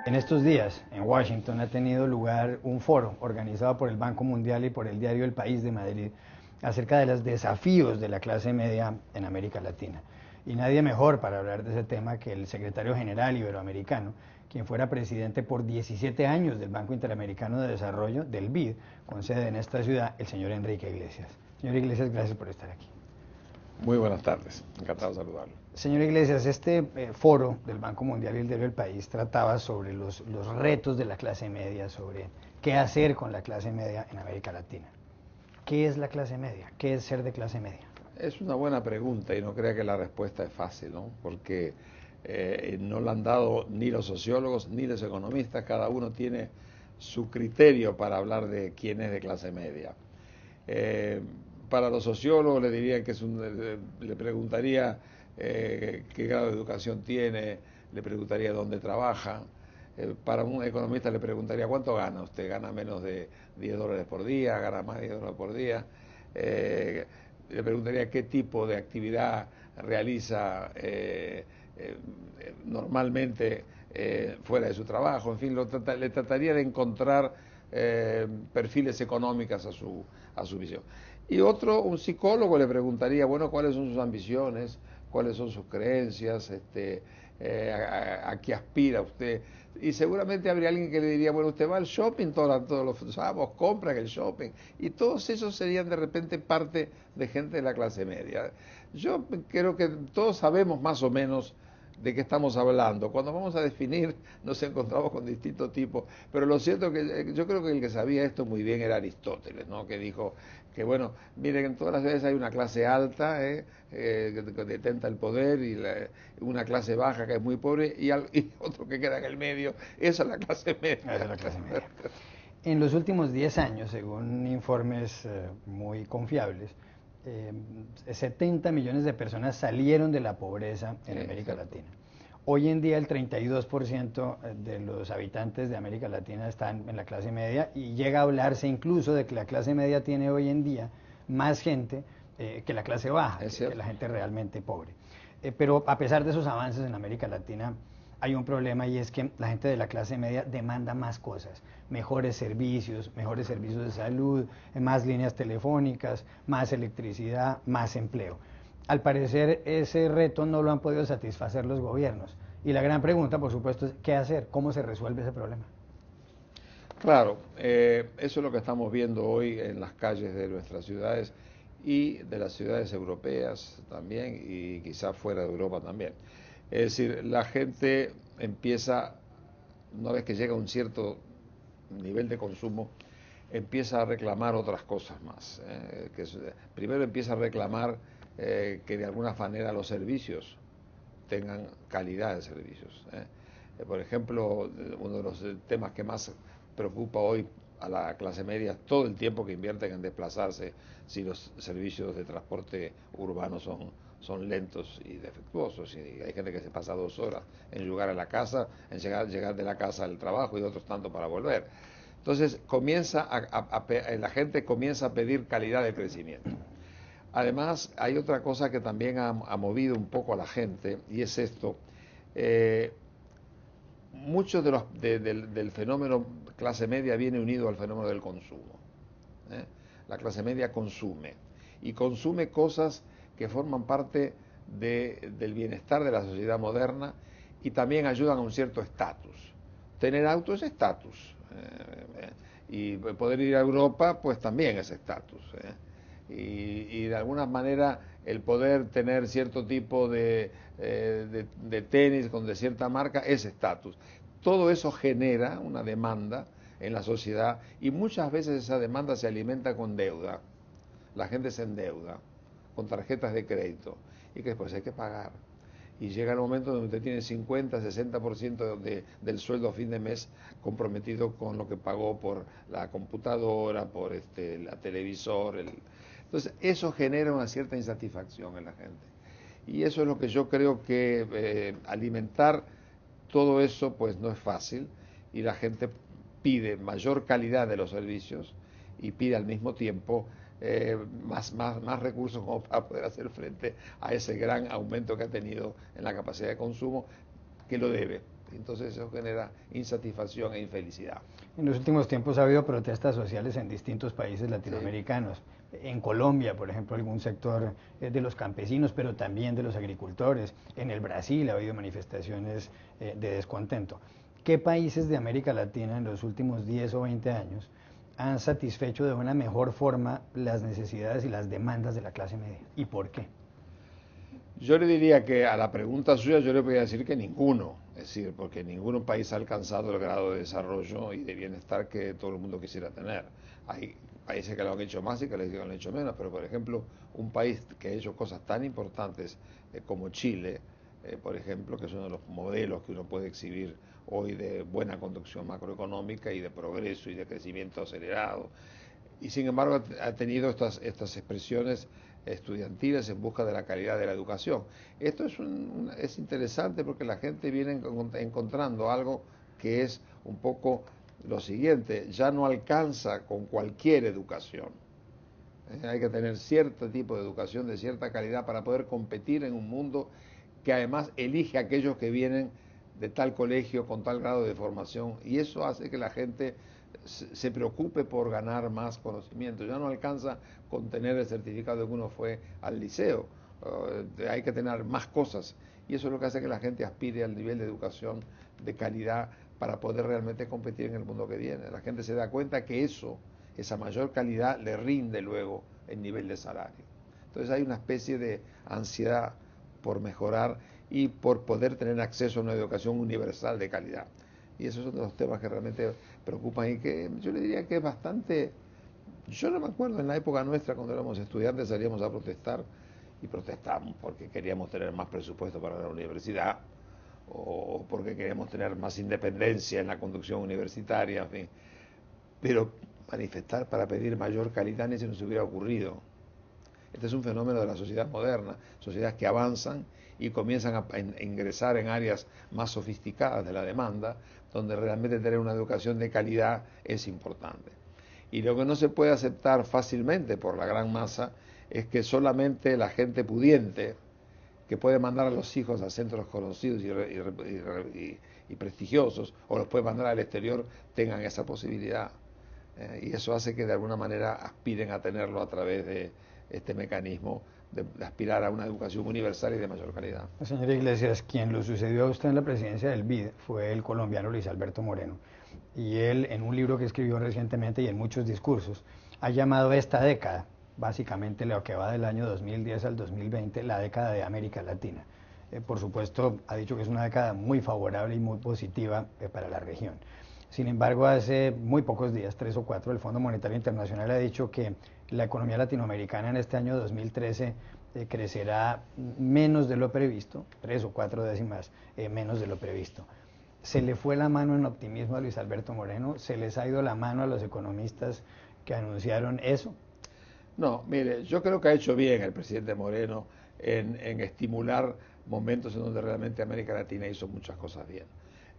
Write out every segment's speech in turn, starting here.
En estos días, en Washington, ha tenido lugar un foro organizado por el Banco Mundial y por el diario El País de Madrid acerca de los desafíos de la clase media en América Latina. Y nadie mejor para hablar de ese tema que el secretario general iberoamericano, quien fuera presidente por 17 años del Banco Interamericano de Desarrollo, del BID, con sede en esta ciudad, el señor Enrique Iglesias. Señor Iglesias, gracias por estar aquí. Muy buenas tardes, encantado de saludarlo. Señor Iglesias, este foro del Banco Mundial y el diario El País trataba sobre los retos de la clase media, sobre qué hacer con la clase media en América Latina. ¿Qué es la clase media? ¿Qué es ser de clase media? Es una buena pregunta y no crea que la respuesta es fácil, ¿no? Porque no la han dado ni los sociólogos ni los economistas, cada uno tiene su criterio para hablar de quién es de clase media. Para los sociólogos le dirían que le preguntaría qué grado de educación tiene, le preguntaría dónde trabaja. Para un economista le preguntaría cuánto gana usted, gana menos de $10 por día, gana más de $10 por día. Le preguntaría qué tipo de actividad realiza normalmente fuera de su trabajo, en fin, le trataría de encontrar perfiles económicos a su visión. Y un psicólogo le preguntaría, bueno, ¿cuáles son sus ambiciones? ¿Cuáles son sus creencias? ¿A qué aspira usted? Y seguramente habría alguien que le diría, bueno, usted va al shopping todos los sábados, compra en el shopping. Y todos esos serían de repente parte de gente de la clase media. Yo creo que todos sabemos más o menos de qué estamos hablando. Cuando vamos a definir nos encontramos con distintos tipos, pero lo cierto es que yo creo que el que sabía esto muy bien era Aristóteles, ¿no? Que dijo que, bueno, miren, en todas las veces hay una clase alta que detenta el poder y una clase baja que es muy pobre y otro que queda en el medio. Esa es la clase media. Esa es la clase media. En los últimos 10 años, según informes muy confiables, 70 millones de personas salieron de la pobreza en América Latina. Hoy en día el 32% de los habitantes de América Latina están en la clase media y llega a hablarse incluso de que la clase media tiene hoy en día más gente que la clase baja, que la gente realmente pobre. Pero a pesar de esos avances en América Latina, hay un problema y es que la gente de la clase media demanda más cosas, mejores servicios de salud, más líneas telefónicas, más electricidad, más empleo. Al parecer ese reto no lo han podido satisfacer los gobiernos. Y la gran pregunta, por supuesto, es ¿qué hacer? ¿Cómo se resuelve ese problema? Claro, eso es lo que estamos viendo hoy en las calles de nuestras ciudades y de las ciudades europeas también y quizás fuera de Europa también. Es decir, la gente empieza, una vez que llega a un cierto nivel de consumo, empieza a reclamar otras cosas más. Primero empieza a reclamar que de alguna manera los servicios tengan calidad de servicios. Por ejemplo, uno de los temas que más preocupa hoy a la clase media es todo el tiempo que invierten en desplazarse si los servicios de transporte urbano son lentos y defectuosos. Y hay gente que se pasa 2 horas en llegar a la casa, en llegar de la casa al trabajo y otros tanto para volver. Entonces la gente comienza a pedir calidad de crecimiento. Además, hay otra cosa que también ha movido un poco a la gente, y es esto. Mucho del fenómeno clase media viene unido al fenómeno del consumo. La clase media consume, y consume cosas que forman parte del bienestar de la sociedad moderna y también ayudan a un cierto estatus. Tener auto es estatus. Y poder ir a Europa, pues también es estatus. Y de alguna manera el poder tener cierto tipo de tenis de cierta marca es estatus. Todo eso genera una demanda en la sociedad y muchas veces esa demanda se alimenta con deuda. La gente se endeuda con tarjetas de crédito y que después hay que pagar. Y llega el momento donde usted tiene 50, 60% del sueldo a fin de mes comprometido con lo que pagó por la computadora, por la televisor. Entonces, eso genera una cierta insatisfacción en la gente. Y eso es lo que yo creo que alimentar todo eso pues no es fácil y la gente pide mayor calidad de los servicios y pide al mismo tiempo más recursos como para poder hacer frente a ese gran aumento que ha tenido en la capacidad de consumo, que lo debe. Entonces eso genera insatisfacción e infelicidad. En los últimos tiempos ha habido protestas sociales en distintos países latinoamericanos. Sí. En Colombia, por ejemplo, algún sector de los campesinos, pero también de los agricultores. En el Brasil ha habido manifestaciones de descontento. ¿Qué países de América Latina en los últimos 10 o 20 años han satisfecho de una mejor forma las necesidades y las demandas de la clase media? ¿Y por qué? Yo le diría que a la pregunta suya yo le voy a decir que ninguno, es decir, porque ningún país ha alcanzado el grado de desarrollo y de bienestar que todo el mundo quisiera tener. Hay países que lo han hecho más y que lo han hecho menos, pero por ejemplo, un país que ha hecho cosas tan importantes como Chile, por ejemplo, que es uno de los modelos que uno puede exhibir hoy de buena conducción macroeconómica y de progreso y de crecimiento acelerado, y sin embargo ha tenido estas expresiones estudiantiles en busca de la calidad de la educación. Esto es interesante porque la gente viene encontrando algo que es un poco lo siguiente: ya no alcanza con cualquier educación. Hay que tener cierto tipo de educación de cierta calidad para poder competir en un mundo que además elige a aquellos que vienen de tal colegio con tal grado de formación, y eso hace que la gente se preocupe por ganar más conocimiento. Ya no alcanza con tener el certificado de que uno fue al liceo, hay que tener más cosas, y eso es lo que hace que la gente aspire al nivel de educación de calidad para poder realmente competir en el mundo que viene. La gente se da cuenta que esa mayor calidad le rinde luego el nivel de salario. Entonces hay una especie de ansiedad por mejorar y por poder tener acceso a una educación universal de calidad. Y esos son los temas que realmente preocupan y que yo le diría que es bastante... Yo no me acuerdo en la época nuestra, cuando éramos estudiantes, salíamos a protestar y protestamos porque queríamos tener más presupuesto para la universidad o porque queríamos tener más independencia en la conducción universitaria, en fin. Pero manifestar para pedir mayor calidad ni se nos hubiera ocurrido. Este es un fenómeno de la sociedad moderna, sociedades que avanzan y comienzan a ingresar en áreas más sofisticadas de la demanda, donde realmente tener una educación de calidad es importante. Y lo que no se puede aceptar fácilmente por la gran masa es que solamente la gente pudiente, que puede mandar a los hijos a centros conocidos y prestigiosos, o los puede mandar al exterior, tengan esa posibilidad. Y eso hace que de alguna manera aspiren a tenerlo a través de este mecanismo de aspirar a una educación universal y de mayor calidad. Señor Iglesias, quien lo sucedió a usted en la presidencia del BID fue el colombiano Luis Alberto Moreno. Y él, en un libro que escribió recientemente y en muchos discursos, ha llamado esta década, básicamente lo que va del año 2010 al 2020, la década de América Latina. Por supuesto, ha dicho que es una década muy favorable y muy positiva para la región. Sin embargo, hace muy pocos días, 3 o 4, el Fondo Monetario Internacional ha dicho que la economía latinoamericana en este año 2013 crecerá menos de lo previsto, 3 o 4 décimas menos de lo previsto. ¿Se le fue la mano en optimismo a Luis Alberto Moreno? ¿Se les ha ido la mano a los economistas que anunciaron eso? No, mire, yo creo que ha hecho bien el presidente Moreno en estimular momentos en donde realmente América Latina hizo muchas cosas bien.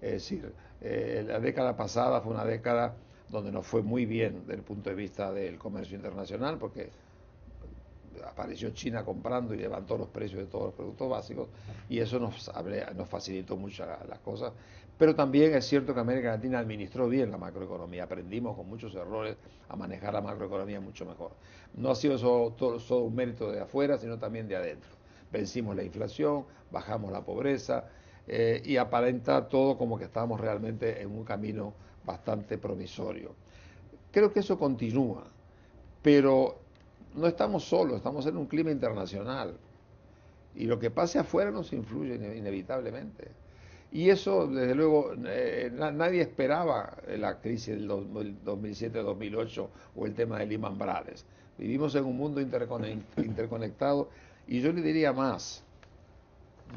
Es decir, la década pasada fue una década donde nos fue muy bien desde el punto de vista del comercio internacional, porque apareció China comprando y levantó los precios de todos los productos básicos, y eso nos facilitó mucho las cosas. Pero también es cierto que América Latina administró bien la macroeconomía, aprendimos con muchos errores a manejar la macroeconomía mucho mejor. No ha sido solo un mérito de afuera, sino también de adentro. Vencimos la inflación, bajamos la pobreza, y aparenta todo como que estamos realmente en un camino bastante promisorio. Creo que eso continúa, pero no estamos solos, estamos en un clima internacional y lo que pase afuera nos influye inevitablemente. Y eso, desde luego, nadie esperaba la crisis del 2007-2008 o el tema de Lehman Brothers. Vivimos en un mundo interconectado, y yo le diría más.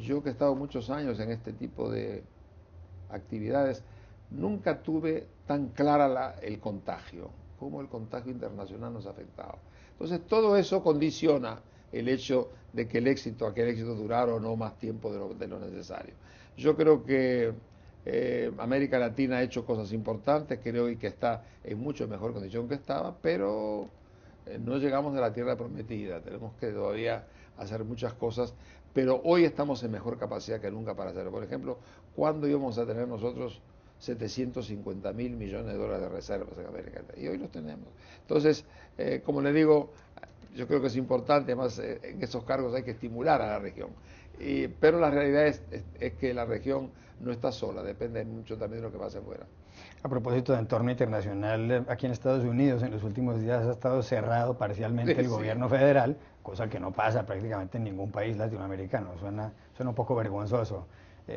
Yo que he estado muchos años en este tipo de actividades, nunca tuve tan clara el contagio, cómo el contagio internacional nos ha afectado. Entonces todo eso condiciona el hecho de que aquel éxito durara o no más tiempo de lo necesario. Yo creo que América Latina ha hecho cosas importantes, creo que está en mucho mejor condición que estaba, pero no llegamos a la tierra prometida, tenemos que todavía hacer muchas cosas, pero hoy estamos en mejor capacidad que nunca para hacerlo. Por ejemplo, ¿cuándo íbamos a tener nosotros 750.000 millones de dólares de reservas en América Latina? Y hoy los tenemos. Entonces, como le digo, yo creo que es importante, además en esos cargos hay que estimular a la región. Pero la realidad es que la región no está sola, depende mucho también de lo que pase afuera. A propósito de entorno internacional, aquí en Estados Unidos en los últimos días ha estado cerrado parcialmente el Sí. gobierno federal, cosa que no pasa prácticamente en ningún país latinoamericano. Suena un poco vergonzoso,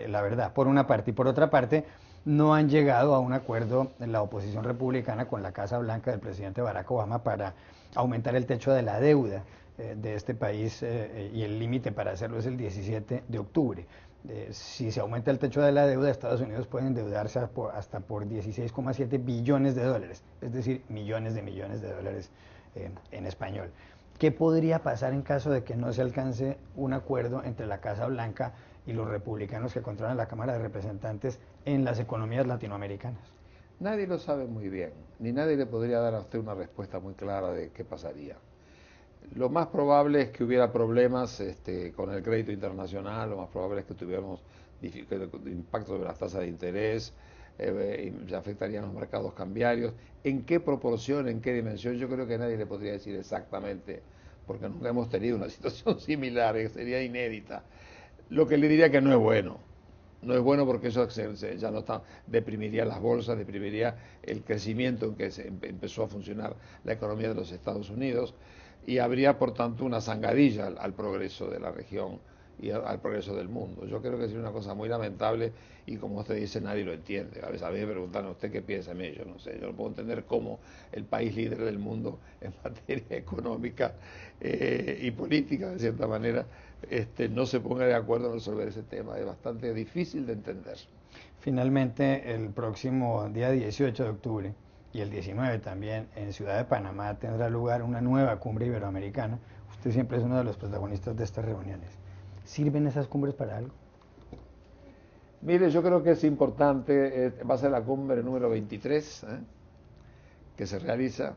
la verdad, por una parte. Y por otra parte, no han llegado a un acuerdo en la oposición republicana con la Casa Blanca del presidente Barack Obama para aumentar el techo de la deuda de este país y el límite para hacerlo es el 17 de octubre. Si se aumenta el techo de la deuda, Estados Unidos puede endeudarse hasta por 16,7 billones de dólares, es decir, millones de dólares en español. ¿Qué podría pasar en caso de que no se alcance un acuerdo entre la Casa Blanca y los republicanos que controlan la Cámara de Representantes en las economías latinoamericanas? Nadie lo sabe muy bien, ni nadie le podría dar a usted una respuesta muy clara de qué pasaría. Lo más probable es que hubiera problemas con el crédito internacional, lo más probable es que tuviéramos impacto sobre las tasas de interés, y afectarían los mercados cambiarios. ¿En qué proporción, en qué dimensión? Yo creo que nadie le podría decir exactamente, porque nunca hemos tenido una situación similar, que sería inédita. Lo que le diría que no es bueno. No es bueno porque eso ya no está, deprimiría las bolsas, deprimiría el crecimiento en que empezó a funcionar la economía de los Estados Unidos y habría por tanto una zangadilla al progreso de la región y al progreso del mundo. Yo creo que sería una cosa muy lamentable y como usted dice nadie lo entiende. A veces a mí me preguntan a usted qué piensa en mí, yo no sé, yo no puedo entender cómo el país líder del mundo en materia económica y política de cierta manera no se ponga de acuerdo en resolver ese tema. Es bastante difícil de entender. Finalmente, el próximo día 18 de octubre y el 19 también en Ciudad de Panamá tendrá lugar una nueva cumbre iberoamericana. Usted siempre es uno de los protagonistas de estas reuniones. ¿Sirven esas cumbres para algo? Mire, yo creo que es importante, va a ser la cumbre número 23 que se realiza.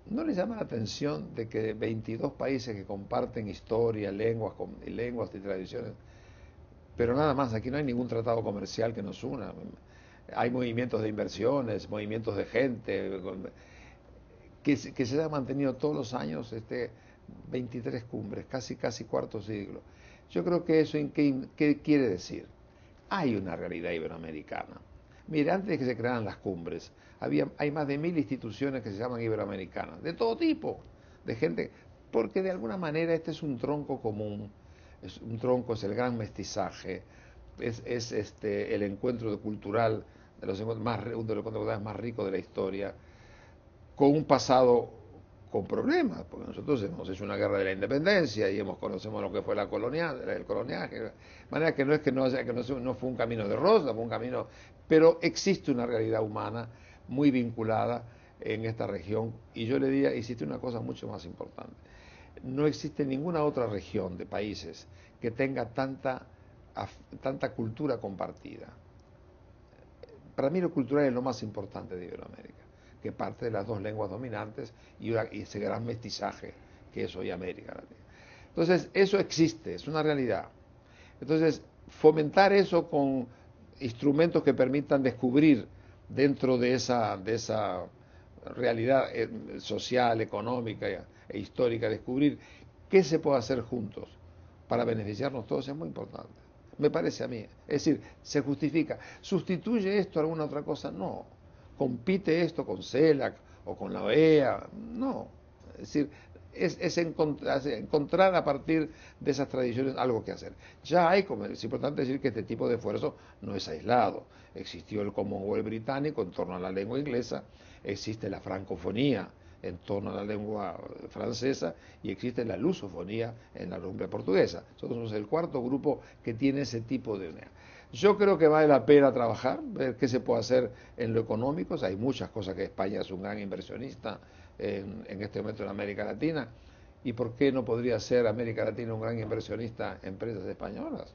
¿No le llama la atención de que 22 países que comparten historia, lenguas y tradiciones, pero nada más, aquí no hay ningún tratado comercial que nos una? Hay movimientos de inversiones, movimientos de gente, que se ha mantenido todos los años 23 cumbres, casi cuarto siglo. Yo creo que eso, ¿qué quiere decir? Hay una realidad iberoamericana. Mire, antes de que se crearan las cumbres, hay más de 1000 instituciones que se llaman iberoamericanas, de todo tipo, de gente, porque de alguna manera este es un tronco común, es el gran mestizaje, es el encuentro cultural de los encuentros uno de los encuentros más ricos de la historia, con un pasado con problemas, porque nosotros hemos hecho una guerra de la independencia y conocemos lo que fue el coloniaje, de manera que no fue un camino de rosa, fue un camino, pero existe una realidad humana muy vinculada en esta región y yo le diría, existe una cosa mucho más importante, no existe ninguna otra región de países que tenga tanta cultura compartida. Para mí lo cultural es lo más importante de Iberoamérica, que parte de las dos lenguas dominantes y ese gran mestizaje que es hoy América Latina. Entonces, eso existe, es una realidad. Entonces, fomentar eso con instrumentos que permitan descubrir dentro de esa realidad social, económica e histórica, descubrir qué se puede hacer juntos para beneficiarnos todos es muy importante. Me parece a mí. Es decir, se justifica. ¿Sustituye esto a alguna otra cosa? No. ¿Compite esto con CELAC o con la OEA? No. Es decir, es encontrar a partir de esas tradiciones algo que hacer. Ya hay, como es importante decir que este tipo de esfuerzo no es aislado. Existió el Commonwealth británico en torno a la lengua inglesa, existe la francofonía en torno a la lengua francesa y existe la lusofonía en la lengua portuguesa. Nosotros somos el cuarto grupo que tiene ese tipo de unidad. Yo creo que vale la pena trabajar, ver qué se puede hacer en lo económico. O sea, hay muchas cosas que España es un gran inversionista en este momento en América Latina. ¿Y por qué no podría ser América Latina un gran inversionista en empresas españolas?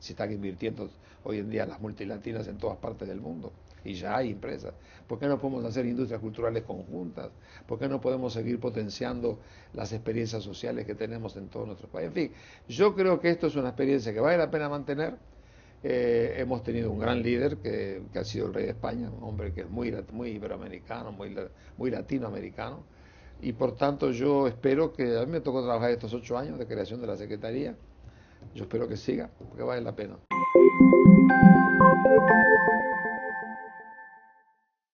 se están invirtiendo hoy en día las multilatinas en todas partes del mundo y ya hay empresas. ¿Por qué no podemos hacer industrias culturales conjuntas? ¿Por qué no podemos seguir potenciando las experiencias sociales que tenemos en todo nuestro país? En fin, yo creo que esto es una experiencia que vale la pena mantener. Hemos tenido un gran líder que ha sido el rey de España, un hombre que es muy iberoamericano, muy latinoamericano, y por tanto yo espero que, a mí me tocó trabajar estos 8 años de creación de la Secretaría, yo espero que siga, porque vale la pena.